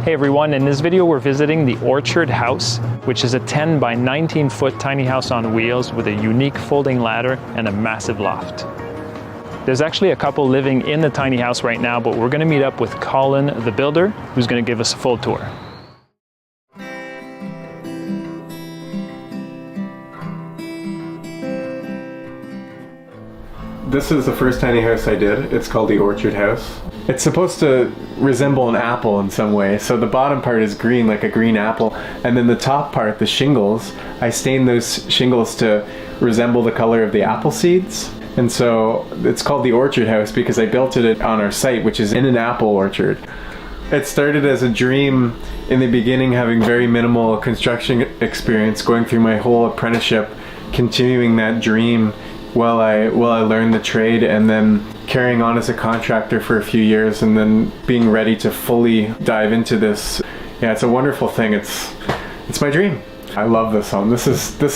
Hey everyone, in this video we're visiting the Orchard House, which is a 10 by 19 foot tiny house on wheels with a unique folding ladder and a massive loft. There's actually a couple living in the tiny house right now, but we're going to meet up with Colin the builder, who's going to give us a full tour. This is the first tiny house I did. It's called the Orchard House. It's supposed to resemble an apple in some way. So the bottom part is green, like a green apple. And then the top part, the shingles, I stained those shingles to resemble the color of the apple seeds. And so it's called the Orchard House because I built it on our site, which is in an apple orchard. It started as a dream in the beginning, having very minimal construction experience, going through my whole apprenticeship, continuing that dream while I learned the trade, and then carrying on as a contractor for a few years, and then being ready to fully dive into this. Yeah, it's a wonderful thing. It's my dream. I love this home. This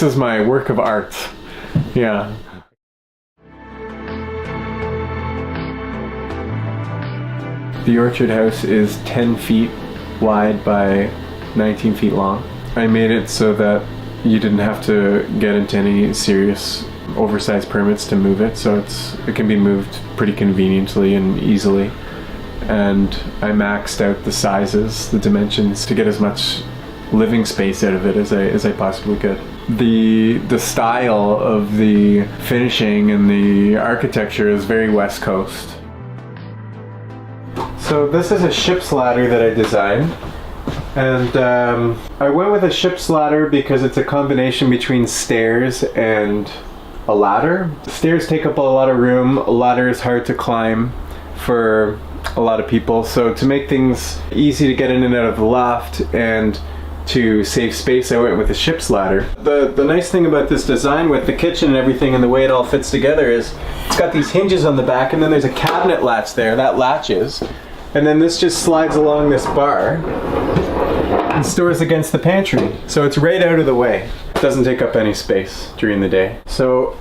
is my work of art. Yeah. The Orchard House is 10 feet wide by 19 feet long. I made it so that you didn't have to get into any serious oversized permits to move it, so it can be moved pretty conveniently and easily. And I maxed out the sizes, the dimensions, to get as much living space out of it as I possibly could. The style of the finishing and the architecture is very West Coast. So this is a ship's ladder that I designed, and I went with a ship's ladder because it's a combination between stairs and a ladder. Stairs take up a lot of room. A ladder is hard to climb for a lot of people, so to make things easy to get in and out of the loft and to save space, I went with a ship's ladder. The nice thing about this design with the kitchen and everything and the way it all fits together is it's got these hinges on the back, and then there's a cabinet latch there that latches, and then this just slides along this bar and stores against the pantry, so it's right out of the way. It doesn't take up any space during the day. So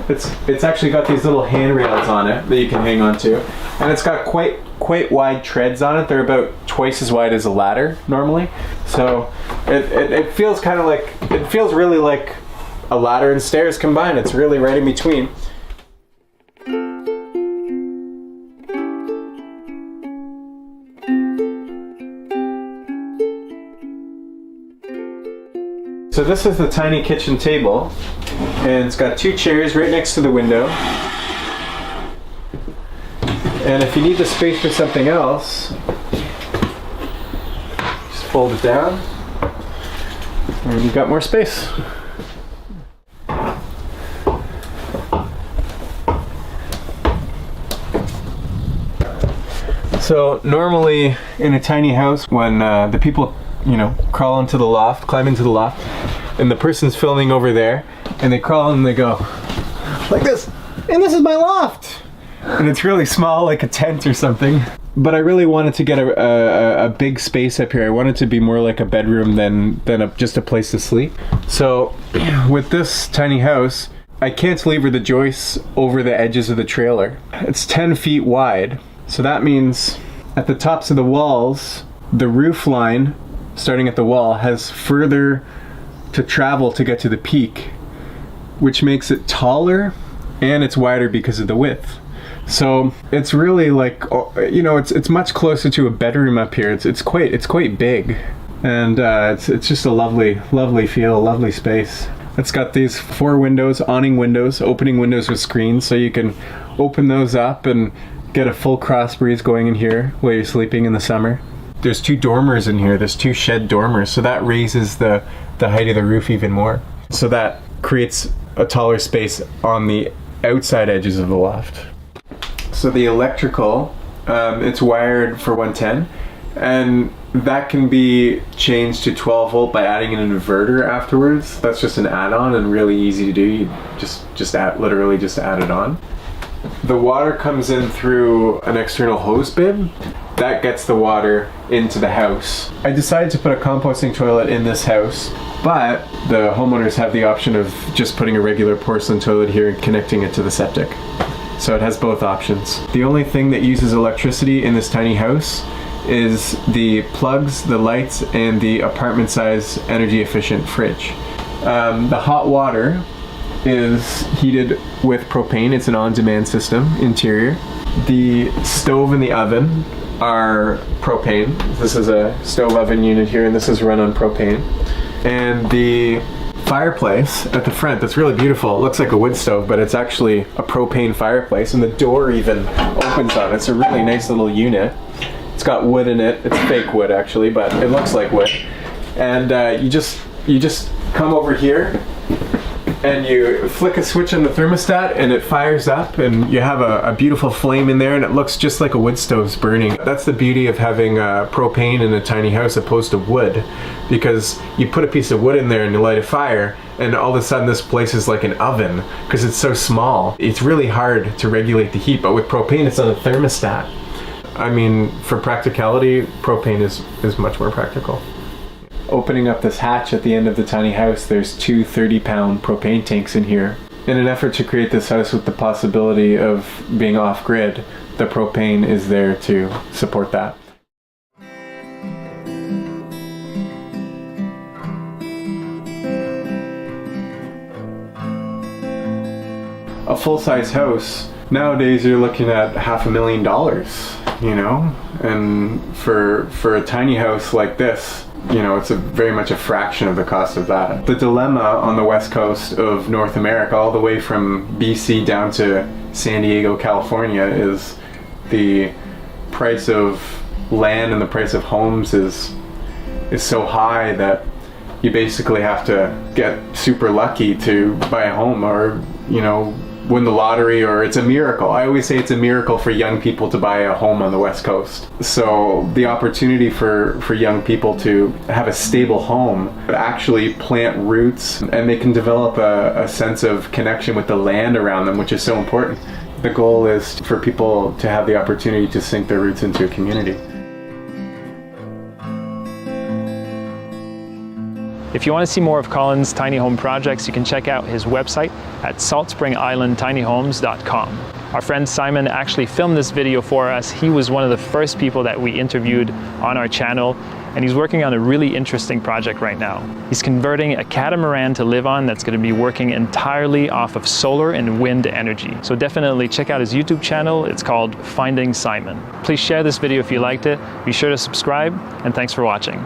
it's actually got these little handrails on it that you can hang on to, and it's got quite wide treads on it. They're about twice as wide as a ladder normally, so it feels kind of like, it feels really like a ladder and stairs combined. It's really right in between. So this is the tiny kitchen table, and it's got two chairs right next to the window. And if you need the space for something else, just fold it down, and you've got more space. So normally in a tiny house, when the people crawl into the loft, climb into the loft, and the person's filming over there, and they crawl in and they go like this, and this is my loft, and it's really small, like a tent or something. But I really wanted to get a big space up here. I wanted to be more like a bedroom than just a place to sleep. So with this tiny house, I cantilever the joists over the edges of the trailer. It's 10 feet wide, so that means at the tops of the walls, the roof line starting at the wall has further to travel to get to the peak, which makes it taller, and it's wider because of the width. So it's really like, it's much closer to a bedroom up here. It's quite big, and it's just a lovely feel, lovely space. It's got these 4 windows, awning windows, opening windows with screens, so you can open those up and get a full cross breeze going in here while you're sleeping in the summer. There's 2 dormers in here. There's 2 shed dormers, so that raises the height of the roof even more. So that creates a taller space on the outside edges of the loft. So the electrical, it's wired for 110, and that can be changed to 12 volt by adding an inverter afterwards. That's just an add-on and really easy to do. You literally just add it on. The water comes in through an external hose bib. That gets the water into the house. I decided to put a composting toilet in this house, but the homeowners have the option of just putting a regular porcelain toilet here and connecting it to the septic. So it has both options. The only thing that uses electricity in this tiny house is the plugs, the lights, and the apartment size energy efficient fridge. The hot water is heated with propane. It's an on-demand system interior. The stove and the oven are propane. This is a stove oven unit here, and this is run on propane. And the fireplace at the front, that's really beautiful. It looks like a wood stove, but it's actually a propane fireplace, and the door even opens on it. It's a really nice little unit. It's got wood in it. It's fake wood actually, but it looks like wood. And you just come over here and you flick a switch on the thermostat and it fires up, and you have a beautiful flame in there, and it looks just like a wood stove's burning. That's the beauty of having propane in a tiny house opposed to wood, because you put a piece of wood in there and you light a fire, and all of a sudden this place is like an oven because it's so small. It's really hard to regulate the heat, but with propane it's on a thermostat. I mean, for practicality, propane is much more practical. Opening up this hatch at the end of the tiny house, there's two 30-pound propane tanks in here. In an effort to create this house with the possibility of being off-grid, the propane is there to support that. A full-size house, nowadays you're looking at $500,000, you know? And for a tiny house like this, you know, it's very much a fraction of the cost of that. The dilemma on the west coast of North America, all the way from BC down to San Diego, California, is the price of land and the price of homes is so high that you basically have to get super lucky to buy a home, or, you know, win the lottery, or it's a miracle. I always say it's a miracle for young people to buy a home on the West Coast. So the opportunity for young people to have a stable home, actually plant roots, and they can develop a sense of connection with the land around them, which is so important. The goal is for people to have the opportunity to sink their roots into a community. If you want to see more of Colin's tiny home projects, you can check out his website at saltspringislandtinyhomes.com. Our friend Simon actually filmed this video for us. He was one of the first people that we interviewed on our channel, and he's working on a really interesting project right now. He's converting a catamaran to live on that's going to be working entirely off of solar and wind energy. So definitely check out his YouTube channel. It's called Finding Simon. Please share this video if you liked it. Be sure to subscribe, and thanks for watching.